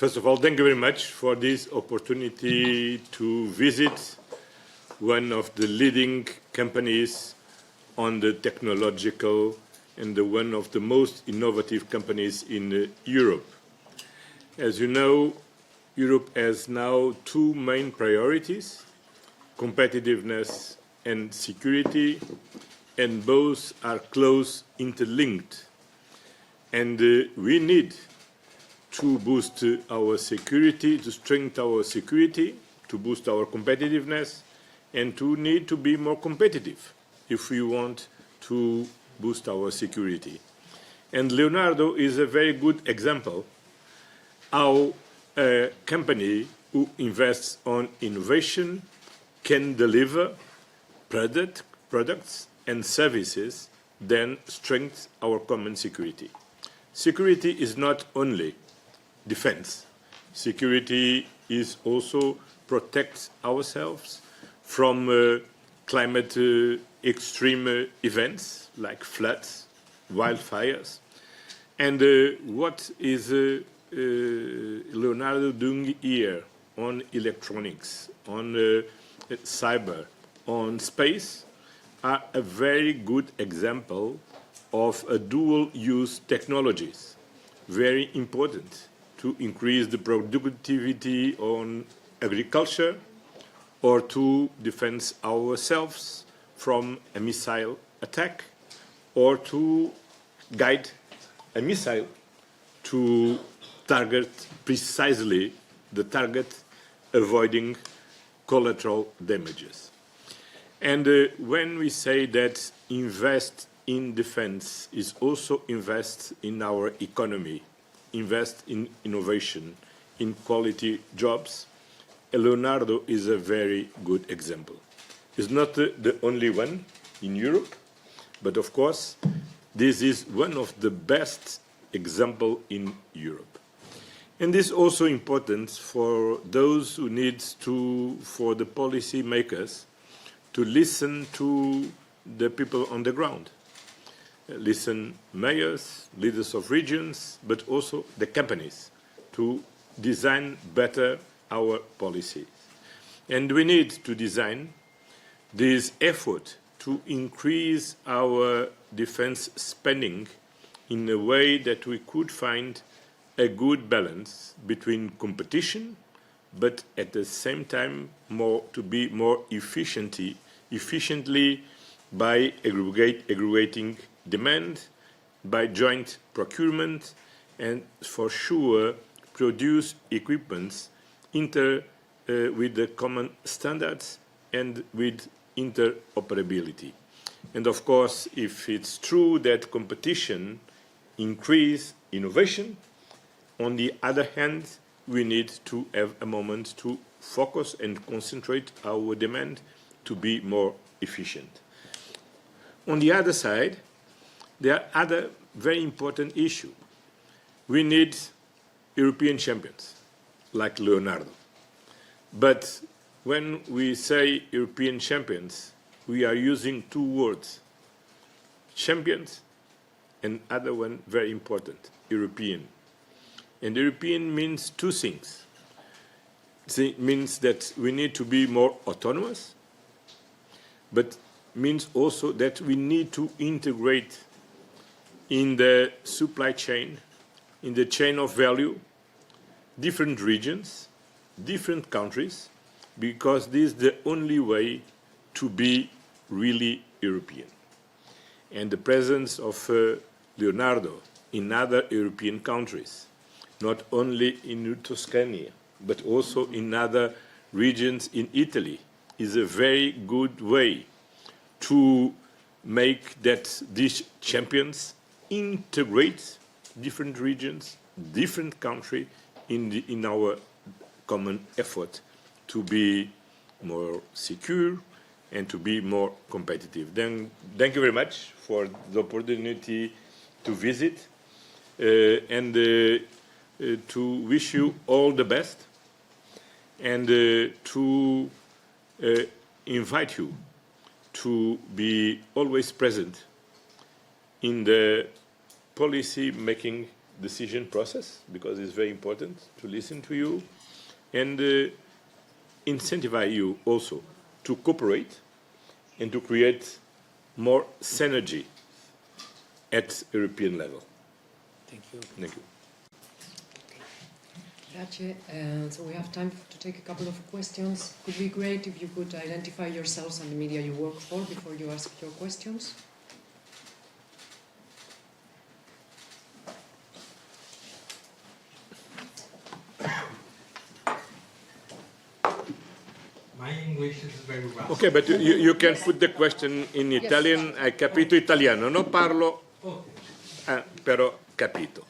First of all, thank you very much for this opportunity to visit one of the leading companies on the technological and one of the most innovative companies in Europe. As you know, Europe has now two main priorities, competitiveness and security, and both are close interlinked. And we need to boost our security, to strengthen our security, to boost our competitiveness, and to need to be more competitive if we want to boost our security. And Leonardo is a very good example how a company who invests on innovation can deliver products and services that strengthen our common security. Security is not only defense. Security is also protect ourselves from climate extreme events like floods, wildfires. And what is Leonardo doing here on electronics, on cyber, on space, are a very good example of a dual-use technologies, very important to increase the productivity on agriculture or to defend ourselves from a missile attack or to guide a missile to target precisely the target, avoiding collateral damages. And when we say that invest in defense is also invest in our economy, invest in innovation, in quality jobs, Leonardo is a very good example. It's not the only one in Europe, but of course, this is one of the best examples in Europe. And this is also important for those who need to, for the policy makers, to listen to the people on the ground. Listen mayors, leaders of regions, but also the companies to design better our policies. And we need to design this effort to increase our defense spending in a way that we could find a good balance between competition, but at the same time to be more efficiently by aggregating demand, by joint procurement, and for sure produce equipments with the common standards and with interoperability. And of course, if it's true that competition increases innovation, on the other hand, we need to have a moment to focus and concentrate our demand to be more efficient. On the other side, there are other very important issues. We need European champions, like Leonardo. But when we say European champions, we are using two words, champions and other one very important, European. And European means two things. It means that we need to be more autonomous, but means also that we need to integrate in the supply chain, in the chain of value, different regions, different countries, because this is the only way to be really European. And the presence of Leonardo in other European countries, not only in Tuscany, but also in other regions in Italy, is a very good way to make that these champions integrate different regions, different countries in our common effort to be more secure and to be more competitive. Then, thank you very much for the opportunity to visit and to wish you all the best and to invite you to be always present in the policy making decision process, because it's very important to listen to you, and incentivize you also to cooperate and to create more synergy at European level. Thank you. Thank you. Grazie. So we have time to take a couple of questions. It would be great if you could identify yourselves and the media you work for before you ask your questions. My English is very rusty. Okay, but you can put the question in Italian. Hai capito italiano? Non parlo, Ok, però capito.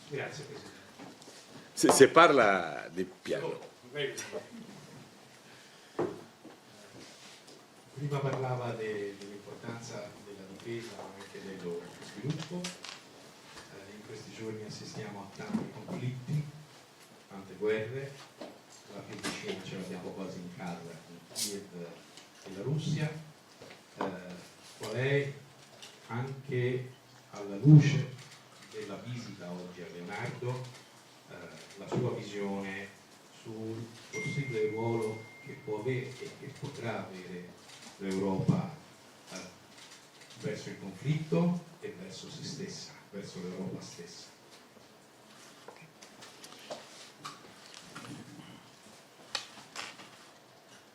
grazie Presidente. Se parla di piano. Prima parlava dell'importanza della difesa ma anche dello sviluppo. In questi giorni assistiamo a tanti conflitti, tante guerre. La più vicina ce l'abbiamo quasi in casa, in Kiev e la Russia. Qual è, anche alla luce della visita oggi a Leonardo, la sua visione sul possibile ruolo che può avere e che potrà avere l'Europa verso il conflitto e verso se stessa, verso l'Europa stessa?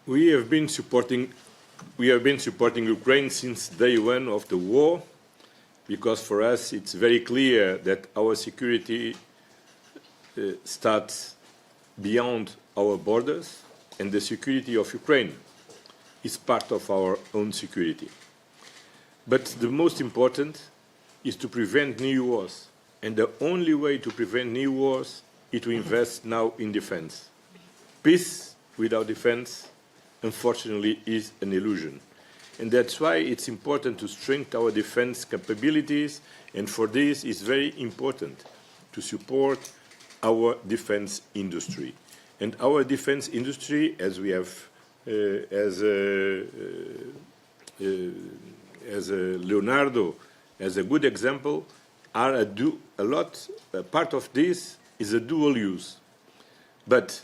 We have been supporting Ukraine since day one of the war, because for us it's very clear that our security starts beyond our borders, and the security of Ukraine is part of our own security. But the most important is to prevent new wars, and the only way to prevent new wars is to invest now in defense. Peace without defense, unfortunately, is an illusion. And that's why it's important to strengthen our defense capabilities, and for this it's very important to support our defense industry. And our defense industry, as we have, as Leonardo, as a good example, are part of this is a dual use. But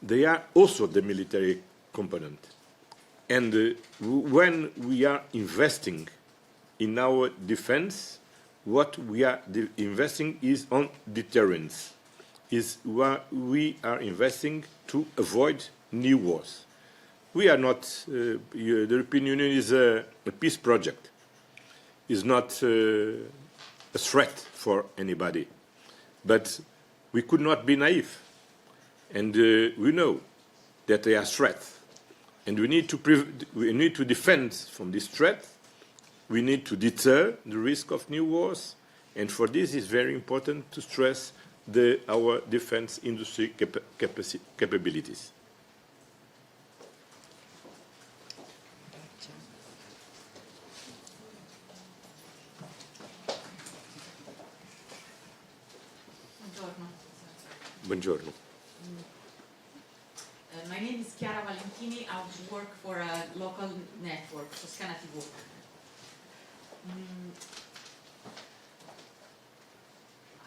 they are also the military component. And when we are investing in our defense, what we are investing is on deterrence, is what we are investing to avoid new wars. We are not, the European Union is a peace project, is not a threat for anybody. But we could not be naive. And we know that they are threats. And we need to defend from this threat. We need to deter the risk of new wars. And for this, it's very important to stress our defense industry capabilities. Buongiorno. My name is Chiara Valentini. I work for a local network, Toscana TV.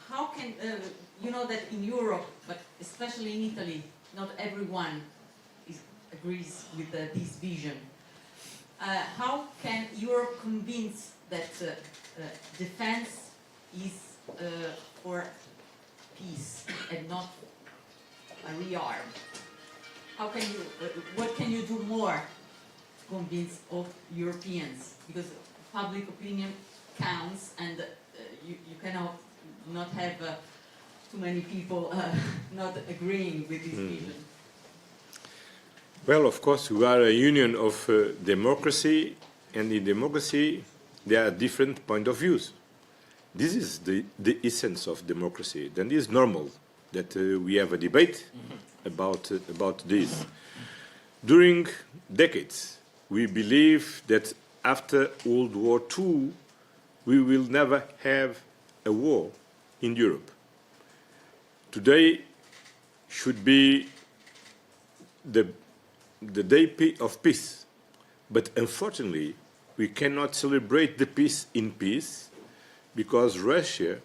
How can, you know that in Europe, but especially in Italy, not everyone agrees with this vision. How can Europe convince that defense is for peace and not a rearm? How can you, what can you do more to convince all Europeans? Because public opinion counts, and you cannot not have too many people not agreeing with this vision. Well, of course, we are a union of democracy, and in democracy there are different points of views. This is the essence of democracy. Then it is normal that we have a debate about this. During decades, we believe that after World War II, we will never have a war in Europe. Today should be the day of peace, but unfortunately, we cannot celebrate the peace in peace because Russia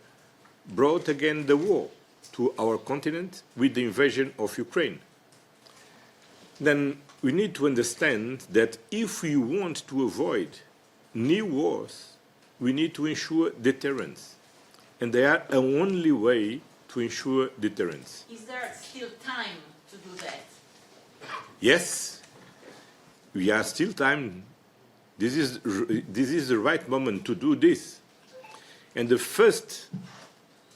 brought again the war to our continent with the invasion of Ukraine. Then we need to understand that if we want to avoid new wars, we need to ensure deterrence. And they are the only way to ensure deterrence. Is there still time to do that? Yes, we are still time. This is the right moment to do this. And the first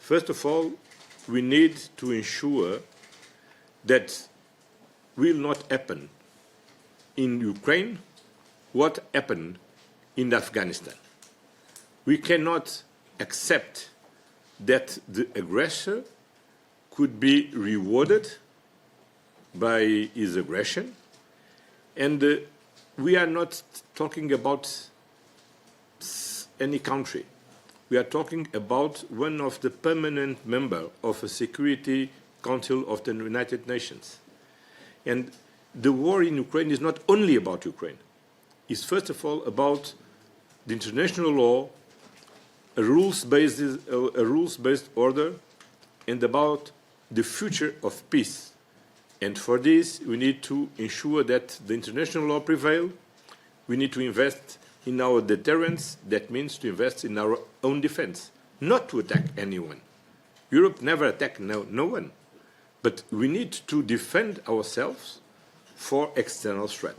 of all, we need to ensure that will not happen in Ukraine what happened in Afghanistan. We cannot accept that the aggressor could be rewarded by his aggression. And we are not talking about any country. We are talking about one of the permanent members of the Security Council of the United Nations. And the war in Ukraine is not only about Ukraine. It's first of all about the international law, a rules-based order, and about the future of peace. And for this, we need to ensure that the international law prevails. We need to invest in our deterrence. That means to invest in our own defense, not to attack anyone. Europe never attacked no one. But we need to defend ourselves for external threat.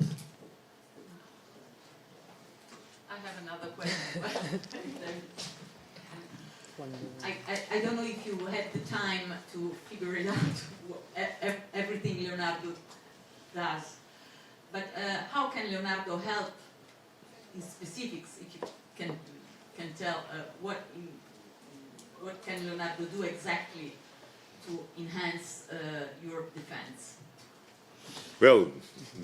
I have another question. I don't know if you had the time to figure it out, everything Leonardo does. But how can Leonardo help in specifics, if you can tell what can Leonardo do exactly to enhance your defense? Well,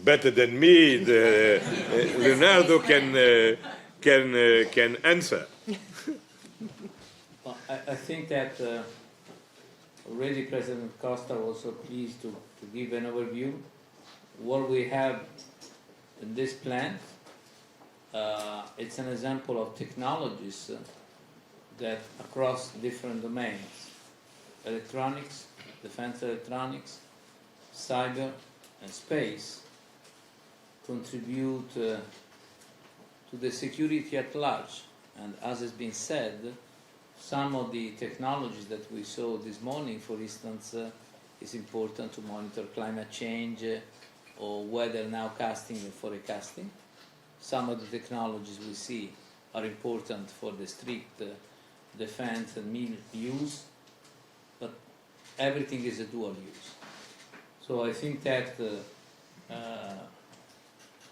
better than me, Leonardo can answer. Well, I think that already President Costa was also pleased to give an overview. What we have in this plan, it's an example of technologies that across different domains, electronics, defense electronics, cyber, and space, contribute to the security at large. And as has been said, some of the technologies that we saw this morning, for instance, is important to monitor climate change or weather nowcasting and forecasting. Some of the technologies we see are important for the strict defense and use, but everything is a dual use. So I think that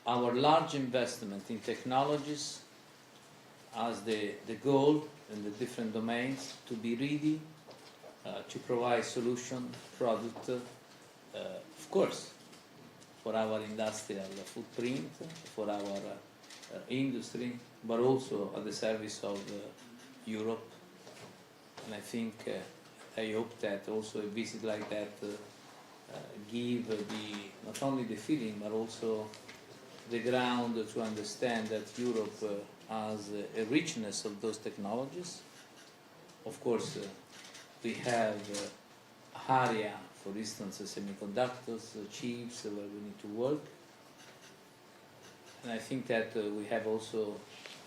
our large investment in technologies has the goal in the different domains to be ready to provide solution, product, of course, for our industrial footprint, for our industry, but also at the service of Europe. And I think, I hope that also a visit like that give not only the feeling, but also the ground to understand that Europe has a richness of those technologies. Of course, we have area, for instance, semiconductors, chips, where we need to work. And I think that we have also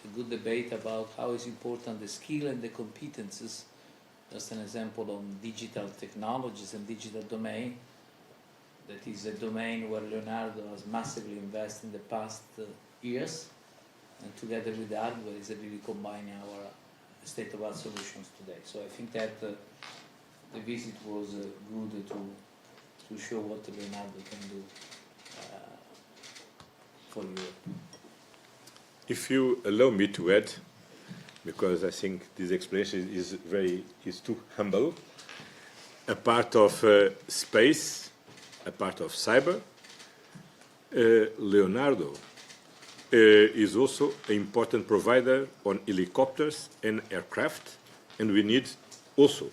a good debate about how is important the skill and the competences. Just an example on digital technologies and digital domain. That is a domain where Leonardo has massively invested in the past years, and together with the hardware is really combining our state-of-art solutions today. So I think that the visit was good to show what Leonardo can do for Europe. If you allow me to add, because I think this explanation is too humble, a part of space, a part of cyber, Leonardo is also an important provider on helicopters and aircraft, and we need also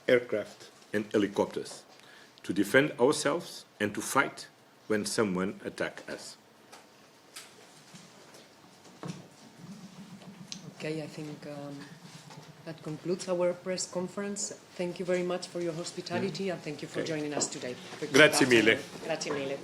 aircraft and helicopters to defend ourselves and to fight when someone attacks us. Okay, I think That concludes our press conference. Thank you very much for your hospitality and thank you for joining us today. Grazie mille. Grazie mille.